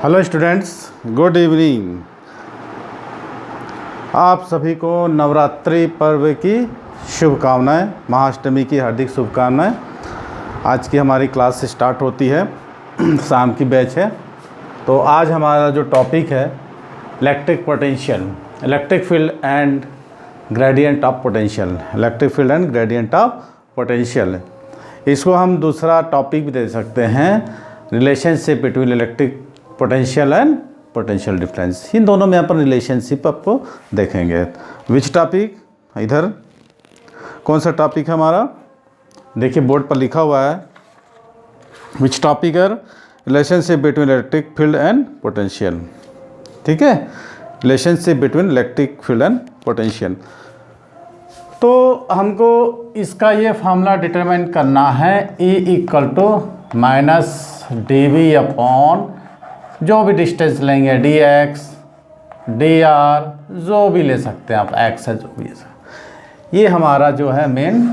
Hello students, good evening. आप सभी को नवरात्रि पर्व की शुभकामनाएं, महाअष्टमी की हार्दिक शुभकामनाएं। आज की हमारी क्लास स्टार्ट होती है, शाम की बैच है। तो आज हमारा जो टॉपिक है electric potential, electric field and gradient of potential, electric field and gradient of potential. इसको हम दूसरा टॉपिक भी दे सकते हैं, relationship between electric potential and potential difference. इन दोनों में अपन रिलेशनशिप आपको देखेंगे। विच टॉपिक, इधर कौन सा टॉपिक है हमारा, देखिए बोर्ड पर लिखा हुआ है। विच टॉपिक है, relationship between electric field and potential. ठीक है, relationship between electric field and potential. तो हमको इसका ये फार्मूला डिटरमाइन करना है, E equal to minus dV upon जो भी डिस्टेंस लेंगे, dx, dr, जो भी ले सकते हैं आप, x है जो भी है, ये हमारा जो है मेन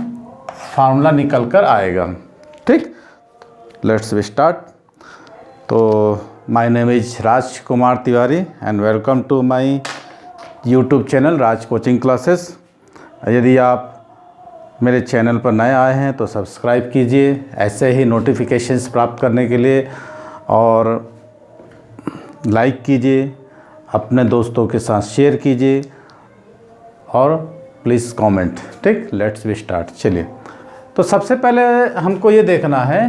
फार्मूला निकल कर आएगा। ठीक, लेट्स वी स्टार्ट। तो my name is Raj Kumar Tiwari and welcome to my YouTube channel Raj coaching classes. यदि आप मेरे चैनल पर नए आए हैं तो सब्सक्राइब कीजिए, ऐसे ही नोटिफिकेशंस प्राप्त करने के लिए, और लाइक कीजिए, अपने दोस्तों के साथ शेयर कीजिए और प्लीज़ कमेंट। ठीक, लेट्स वी स्टार्ट। चलिए, तो सबसे पहले हमको ये देखना है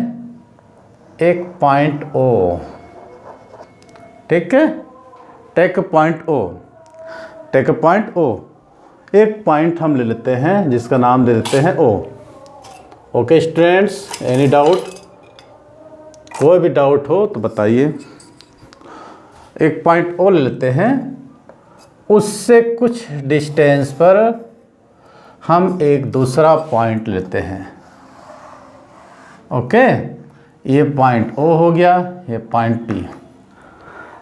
एक पॉइंट O। ठीक है, take point O, take point O। एक पॉइंट हम ले लेते हैं जिसका नाम दे देते हैं O। Okay students, any doubt? कोई भी डाउट हो तो बताइए। एक पॉइंट O ले लेते हैं, उससे कुछ डिस्टेंस पर हम एक दूसरा पॉइंट लेते हैं। ओके, ये पॉइंट O हो गया, ये पॉइंट P।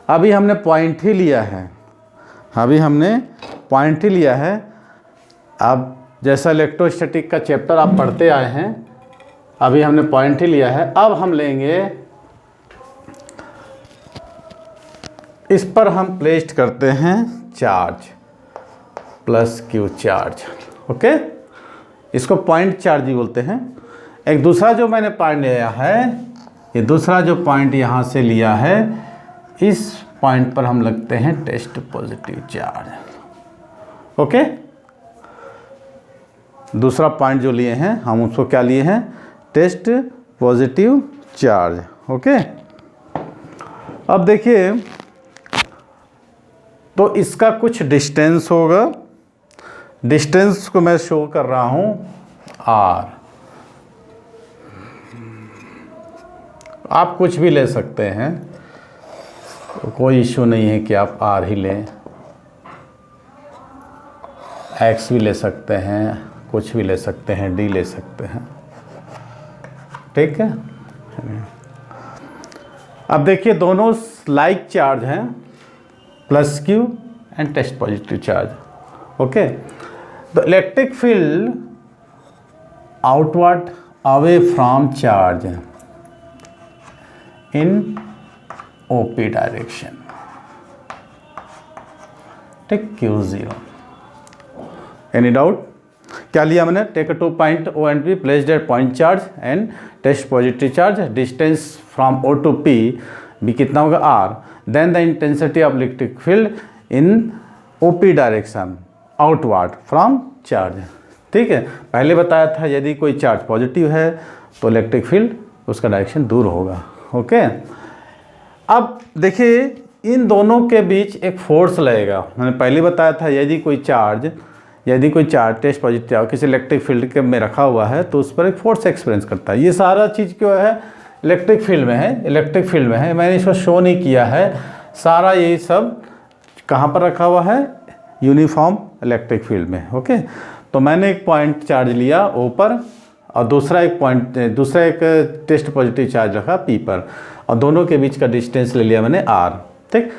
अभी हमने पॉइंट ही लिया है, अभी हमने पॉइंट ही लिया है। अब जैसा इलेक्ट्रोस्टैटिक का चैप्टर आप पढ़ते आए हैं, अभी हमने पॉइंट ही लिया है। अब हम लेंगे, इस पर हम प्लेस्ड करते हैं charge, plus Q charge. Okay, इसको पॉइंट चार्ज ही बोलते हैं। एक दूसरा जो मैंने पॉइंट लिया है, ये दूसरा जो पॉइंट यहाँ से लिया है, इस पॉइंट पर हम लगते हैं टेस्ट पॉजिटिव चार्ज। ओके, दूसरा पॉइंट जो लिए हैं हम उसको क्या लिए हैं, टेस्ट पॉजिटिव चार्ज। ओके, अब देखिए, तो इसका कुछ डिस्टेंस होगा, डिस्टेंस को मैं शो कर रहा हूं R। आप कुछ भी ले सकते हैं, तो कोई इशू नहीं है कि आप R ही लें, X भी ले सकते हैं, कुछ भी ले सकते हैं, D ले सकते हैं। ठीक है, अब देखिए दोनों लाइक चार्ज हैं, plus Q and test positive charge. Okay, the electric field outward away from charge in OP direction. ठीक, Q0। Any doubt? क्या लिया मैंने, take two point O and P, placed at point charge and test positive charge, distance from O to P भी कितना होगा, R। Then the intensity of electric field in OP direction outward from charge. ठीक है, पहले बताया था यदि कोई चार्ज पॉजिटिव है तो इलेक्ट्रिक फील्ड उसका डायरेक्शन दूर होगा। ओके, अब देखिए इन दोनों के बीच एक फोर्स लगेगा। मैंने पहले बताया था यदि कोई चार्ज टेस्ट पॉजिटिव किसी इलेक्ट्रिक फील्ड के में रखा हुआ है तो उस पर एक फोर्स एक्सपीरियंस करता है। ये सारा चीज़ क्यों है, इलेक्ट्रिक फील्ड में है, इलेक्ट्रिक फील्ड में है। मैंने इसको शो नहीं किया है, सारा ये सब कहाँ पर रखा हुआ है, यूनिफॉर्म इलेक्ट्रिक फील्ड में। ओके, तो मैंने एक पॉइंट चार्ज लिया O पर, और दूसरा एक टेस्ट पॉजिटिव चार्ज रखा P पर, और दोनों के बीच का डिस्टेंस ले लिया मैंने R। ठीक,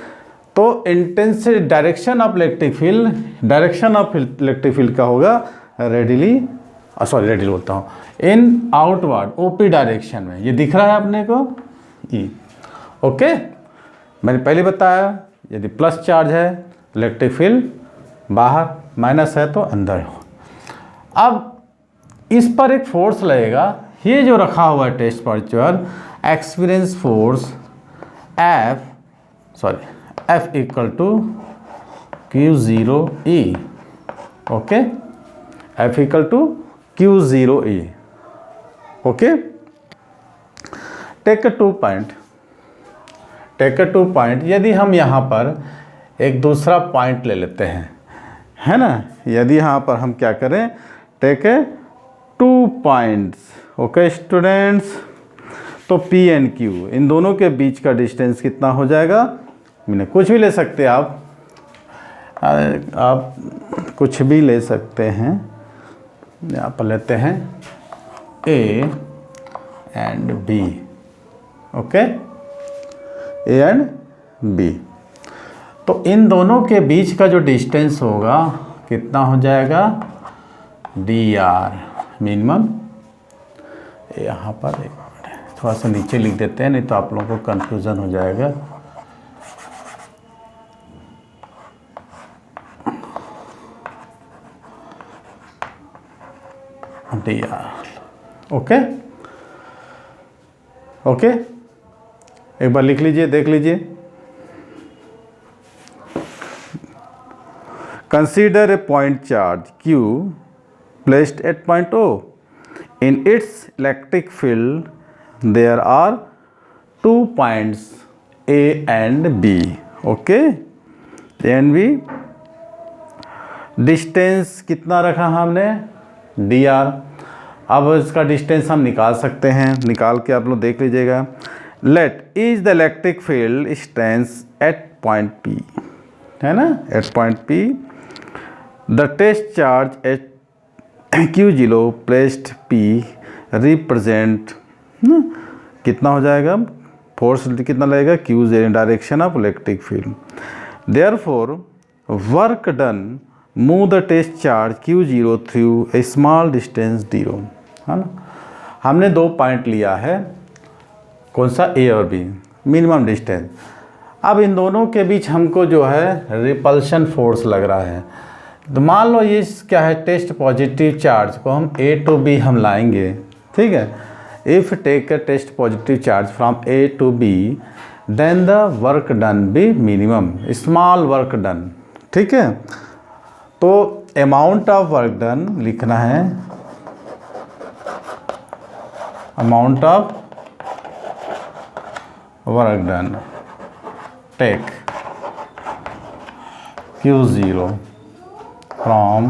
तो intensity, direction of electric field का होगा रेडियली बोलता हूँ, इन आउटवर्ड OP डायरेक्शन में। ये दिख रहा है अपने को, E। ओके, मैंने पहले बताया यदि प्लस चार्ज है इलेक्ट्रिक फील्ड बाहर, माइनस है तो अंदर हो। अब इस पर एक फोर्स लगेगा, ये जो रखा हुआ है test potential experience force F equal to Q0E, okay, F equal to Q0E, okay. Take a two point, यदि हम यहाँ पर एक दूसरा पॉइंट ले लेते हैं, है ना, यदि यहाँ पर हम क्या करें, take a 2 points, okay students, तो P एंड Q इन दोनों के बीच का डिस्टेंस कितना हो जाएगा, मैंने कुछ भी ले सकते हैं आप कुछ भी ले सकते हैं, यहाँ पर लेते हैं A and B, okay, A and B। तो इन दोनों के बीच का जो डिस्टेंस होगा कितना हो जाएगा, dr मिनिमम। यहाँ पर थोड़ा सा नीचे लिख देते हैं, नहीं तो आप लोगों को कंफ्यूजन हो जाएगा। dr, ओके ओके, एक बार लिख लीजिए, देख लीजिए। Consider a point charge Q placed at point O. In its electric field, there are 2 points A and B. Okay, A and B. Distance कितना रखा हमने, dr। अब इसका डिस्टेंस हम निकाल सकते हैं, निकाल के आप लोग देख लीजिएगा। Let is the electric field strength at point P, है ना, at point P the test charge at Q0 placed P represent, कितना हो जाएगा, फोर्स कितना लगेगा, Q0 in direction of electric field. Therefore work done move the test charge Q0 through a small distance d, है ना। हमने 2 point लिया है, कौन सा, A और B, मिनिमम डिस्टेंस। अब इन दोनों के बीच हमको जो है रिपल्शन फोर्स लग रहा है, तो मान लो ये क्या है, टेस्ट पॉजिटिव चार्ज को हम A टू B हम लाएंगे, ठीक है। If take a test positive charge from A to B then the work done be minimum, small work done, ठीक है। तो अमाउंट ऑफ वर्क डन लिखना है, amount of work done take Q0 from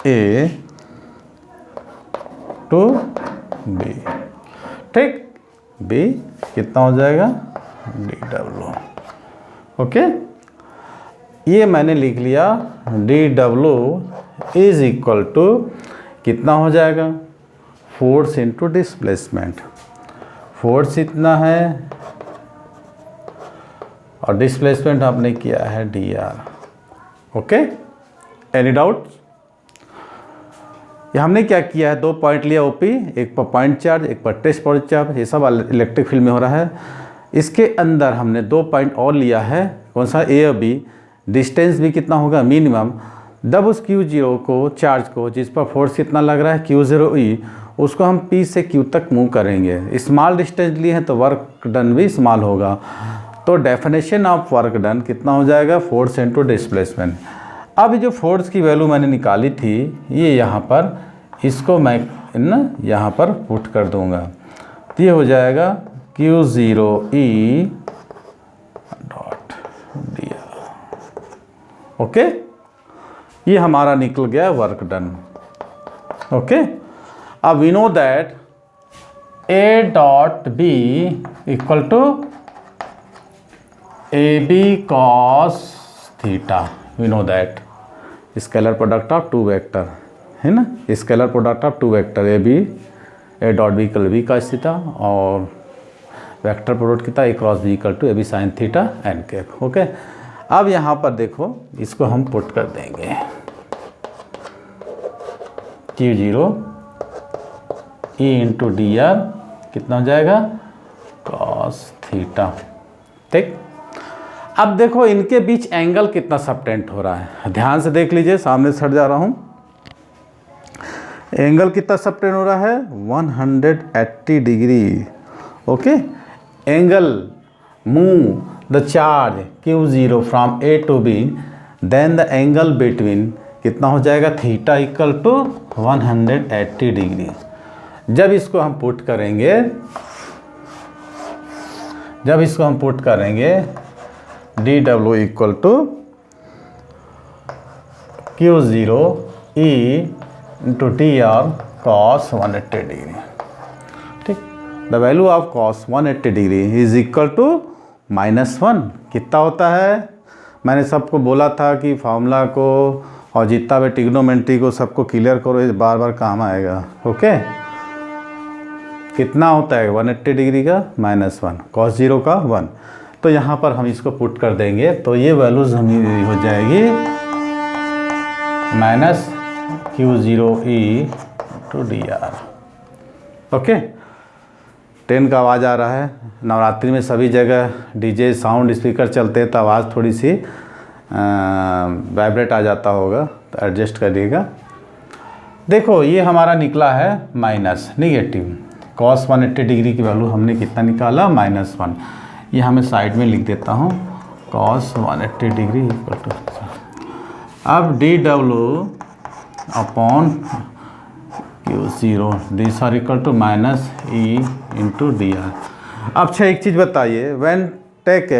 A to B, ठीक। B कितना हो जाएगा, dw, okay. ये मैंने लिख लिया, dw इज इक्वल टू कितना हो जाएगा, फोर्स इंटू डिस्प्लेसमेंट। फोर्स इतना है और डिस्प्लेसमेंट आपने किया है dr, ओके। एनी डाउट, ये हमने क्या किया है, 2 पॉइंट लिया OP, एक पर पॉइंट चार्ज, एक पर टेस्ट पॉइंट चार्ज, ये सब इलेक्ट्रिक फील्ड में हो रहा है। इसके अंदर हमने 2 पॉइंट और लिया है, कौन सा, A और B। डिस्टेंस भी कितना होगा, मिनिमम। जब उस Q0 को, चार्ज को, जिस पर फोर्स कितना लग रहा है Q0E, उसको हम P से Q तक मूव करेंगे। स्मॉल डिस्टेंस लिए हैं तो वर्क डन भी स्मॉल होगा। तो डेफिनेशन ऑफ वर्क डन कितना हो जाएगा, फोर्स इनटू डिस्प्लेसमेंट। अब जो फोर्स की वैल्यू मैंने निकाली थी, ये यहाँ पर, इसको मैं ना यहाँ पर पुट कर दूँगा, तो ये हो जाएगा Q0E डॉट dr, ओके। ये हमारा निकल गया वर्क डन, ओके। अब we know that A dot B equal to AB cos theta, we know that scalar product of 2 vector, है ना, scalar product of 2 vector A dot B equal B cos theta और vector product कितना A cross B equal to AB sin theta n cap, okay. अब यहाँ पर देखो, इसको हम पुट कर देंगे, Q0 E इंटू dr कितना हो जाएगा, कॉस थीटा। ठीक, अब देखो इनके बीच एंगल कितना सबटेंड हो रहा है, ध्यान से देख लीजिए, सामने से हट जा रहा हूं। एंगल कितना सबटेंड हो रहा है 180 degree. Okay, angle move the charge Q0 from A to B, then the angle between कितना हो जाएगा थीटा इक्वल टू 180 डिग्री। जब इसको हम पुट करेंगे dw equal to Q0 E into dr cos 180 degree. ठीक, the value of cos 180 degree is equal to -1। कितना होता है, मैंने सबको बोला था कि फार्मूला को और जितना भी ट्रिग्नोमेट्री को सबको क्लियर करो, इस बार बार काम आएगा। ओके, कितना होता है 180 डिग्री का -1, cos 0 का 1। तो यहाँ पर हम इसको पुट कर देंगे तो ये वैल्यूज हमें हो जाएगी -Q0E to dr। Okay, train का आवाज़ आ रहा है, नवरात्रि में सभी जगह डीजे साउंड स्पीकर चलते हैं तो आवाज़ थोड़ी सी वाइब्रेट आ जाता होगा, तो एडजस्ट करिएगा। देखो ये हमारा निकला है नेगेटिव, cos 180 डिग्री की वैल्यू हमने कितना निकाला -1। ये हमें साइड में लिख देता हूँ, cos 180 डिग्री इक्वल टू, अब dw upon Q0 this are equal to -E into dr। अब अच्छा एक चीज़ बताइए, when take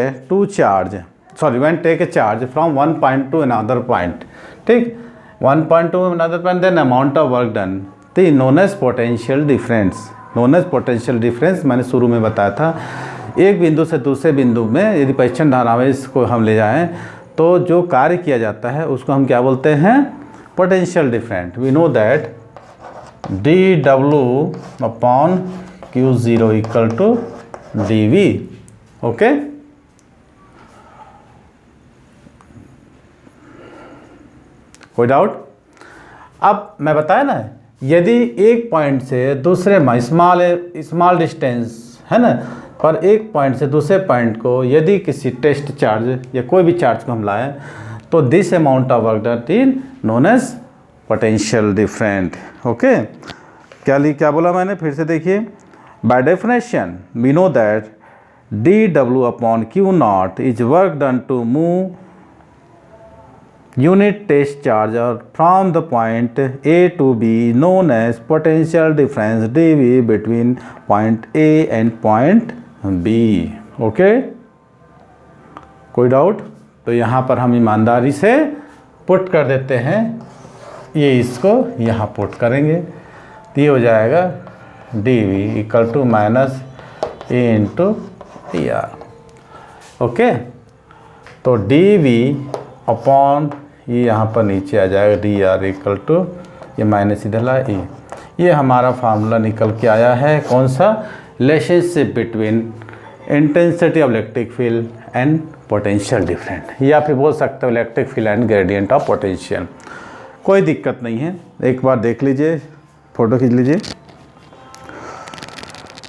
a charge from one point to another point, ठीक, one point to another point, then amount of work done, तो known as potential difference मैंने शुरू में बताया था। एक बिंदु से दूसरे बिंदु में यदि परिक्षण धारावेश को हम ले जाएं तो जो कार्य किया जाता है उसको हम क्या बोलते हैं, potential difference. We know that dw upon Q0 equal to dv। Okay, कोई डाउट? अब मैं बताया ना, यदि एक पॉइंट से दूसरे में स्मॉल डिस्टेंस है ना, पर एक पॉइंट से दूसरे पॉइंट को यदि किसी टेस्ट चार्ज या कोई भी चार्ज को हम लाएं तो this amount of work done is known as potential different. Okay, क्या बोला मैंने, फिर से देखिए, by definition we know that dw upon Q0 is work done to move unit test charge from the point A to B known as potential difference dV between point A and point B। Okay, कोई doubt? तो यहाँ पर हम ईमानदारी से put कर देते हैं, ये इसको यहाँ पुट करेंगे तो ये हो जाएगा dV equal to -A into dr। Okay, तो dV अपॉन ये यहाँ पर नीचे आ जाएगा dr इक्वल टू ये माइनस इधर ला e। ये हमारा फार्मूला निकल के आया है, कौन सा, relationship between intensity of electric field and potential different, या फिर बोल सकते हो electric field and gradient of potential. कोई दिक्कत नहीं है, एक बार देख लीजिए, फोटो खींच लीजिए।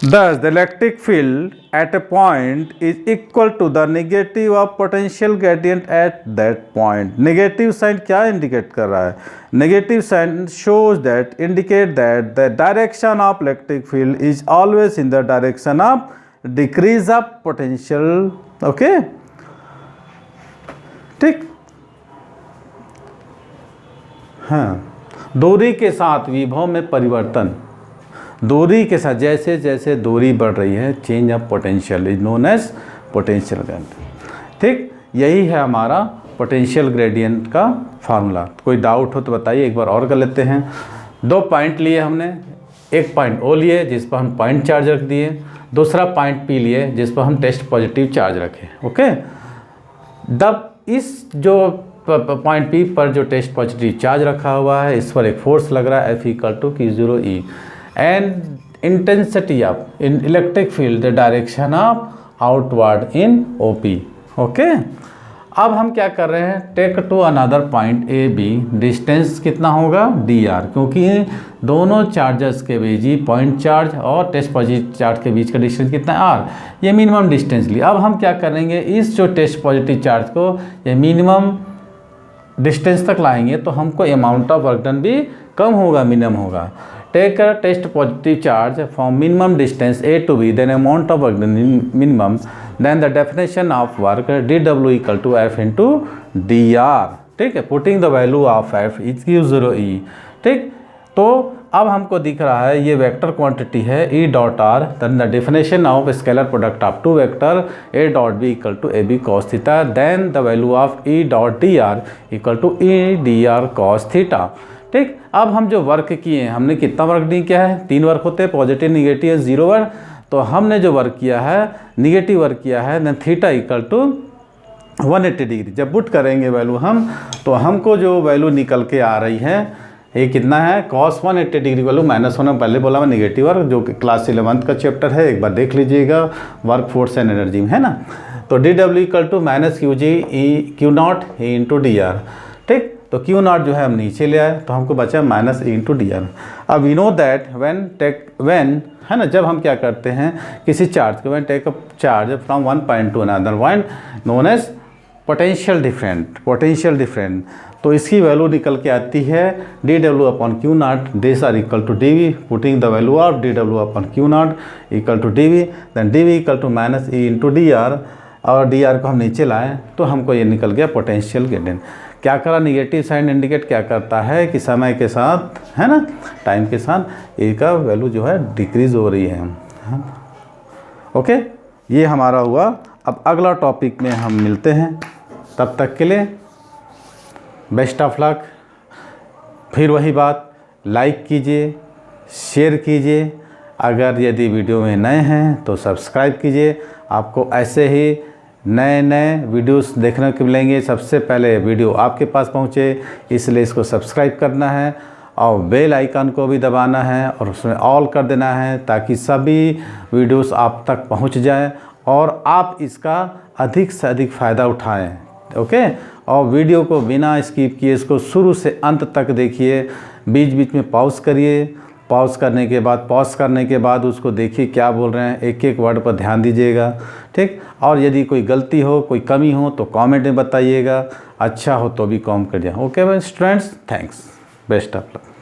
Thus, the electric field at a point is equal to the negative of potential gradient at that point। Negative sign क्या indicate कर रहा है? Negative sign shows that indicate that the direction of electric field is always in the direction of decrease of potential। Okay? ठीक? हाँ, दूरी के साथ विभव में परिवर्तन, दूरी के साथ जैसे जैसे दूरी बढ़ रही है, change of potential is known as potential gradient. ठीक, यही है हमारा पोटेंशियल ग्रेडियंट का फार्मूला। कोई डाउट हो तो बताइए, एक बार और कर लेते हैं। दो पॉइंट लिए हमने, एक पॉइंट ओ लिए जिस पर हम पॉइंट चार्ज रख दिए, दूसरा पॉइंट पी लिए जिस पर हम टेस्ट पॉजिटिव चार्ज रखे। ओके, जब इस जो पॉइंट पी पर जो टेस्ट पॉजिटिव चार्ज रखा हुआ है, इस पर एक फोर्स लग रहा है F equal to Q0E and intensity of in electric field the direction of outward in OP। Okay, अब हम क्या कर रहे हैं, take two another point A B, distance कितना होगा डी आर, क्योंकि दोनों चार्जेस के बीच ही पॉइंट चार्ज और टेस्ट पॉजिटिव चार्ज के बीच का डिस्टेंस कितना है आर, ये मिनिमम डिस्टेंस ली। अब हम क्या करेंगे, इस जो टेस्ट पॉजिटिव चार्ज को ये मिनिमम डिस्टेंस तक लाएंगे तो हमको अमाउंट ऑफ वर्क डन भी कम होगा, मिनिमम होगा। Take a test positive charge from minimum distance A to B, then amount of work done minimum, then the definition of work d डब्ल्यू equal to F into D r. ठीक है, putting the value of F is q 0 E. ठीक, तो अब हमको दिख रहा है ये वेक्टर क्वांटिटी है E dot r, then the definition of scalar product of two vector A dot B equal to A B cos theta, then the value of E dot d r equal to E d r cos theta. ठीक, अब हम जो work किए हैं, हमने कितना work नहीं किया है, 3 वर्क होते हैं, पॉजिटिव निगेटिव 0 वर्क। तो हमने जो वर्क किया है निगेटिव वर्क किया है, then theta equal to 180 degree. जब पुट करेंगे वैल्यू हम, तो हमको जो वैल्यू निकल के आ रही है ये कितना है, कॉस 180 डिग्री वैल्यू माइनस होना, पहले बोला मैं निगेटिव वर्क, जो कि क्लास 11th का चैप्टर है, एक बार देख लीजिएगा, वर्क फोर्स एंड एनर्जी में है ना। तो डी डब्ल्यू equal to minus q g E q naught E into D r. ठीक, तो क्यू नॉट जो है हम नीचे ले आए तो हमको बचा minus E into D R. अब वी नो दैट व्हेन है ना, जब हम क्या करते हैं किसी चार्ज को, when take a charge from one point to another point known as potential different, तो इसकी वैल्यू निकल के आती है D W upon Q naught, this are equal to D V, putting the value of D W upon Q naught equal to D V, then D V equal to minus E into D R, और D R को हम नीचे लाएँ तो हमको ये निकल गया पोटेंशियल ग्रेडियंट। क्या करा, निगेटिव साइन इंडिकेट क्या करता है कि समय के साथ है ना, टाइम के साथ ए का वैल्यू जो है डिक्रीज़ हो रही है। ओके, ये हमारा हुआ। अब अगला टॉपिक में हम मिलते हैं, तब तक के लिए बेस्ट ऑफ लक। फिर वही बात, लाइक कीजिए, शेयर कीजिए, अगर यदि वीडियो में नए हैं तो सब्सक्राइब कीजिए, आपको ऐसे ही नए नए वीडियोस देखने को मिलेंगे। सबसे पहले वीडियो आपके पास पहुंचे, इसलिए इसको सब्सक्राइब करना है और बेल आइकन को भी दबाना है और उसमें ऑल कर देना है, ताकि सभी वीडियोस आप तक पहुंच जाएं और आप इसका अधिक से अधिक फ़ायदा उठाएं। ओके, और वीडियो को बिना स्किप किए इसको शुरू से अंत तक देखिए, बीच बीच में पॉज करिए, पॉज करने के बाद उसको देखिए क्या बोल रहे हैं, एक एक वर्ड पर ध्यान दीजिएगा। ठीक, और यदि कोई गलती हो, कोई कमी हो तो कमेंट में बताइएगा, अच्छा हो तो भी कमेंट करिए। Okay students, thanks, best of luck.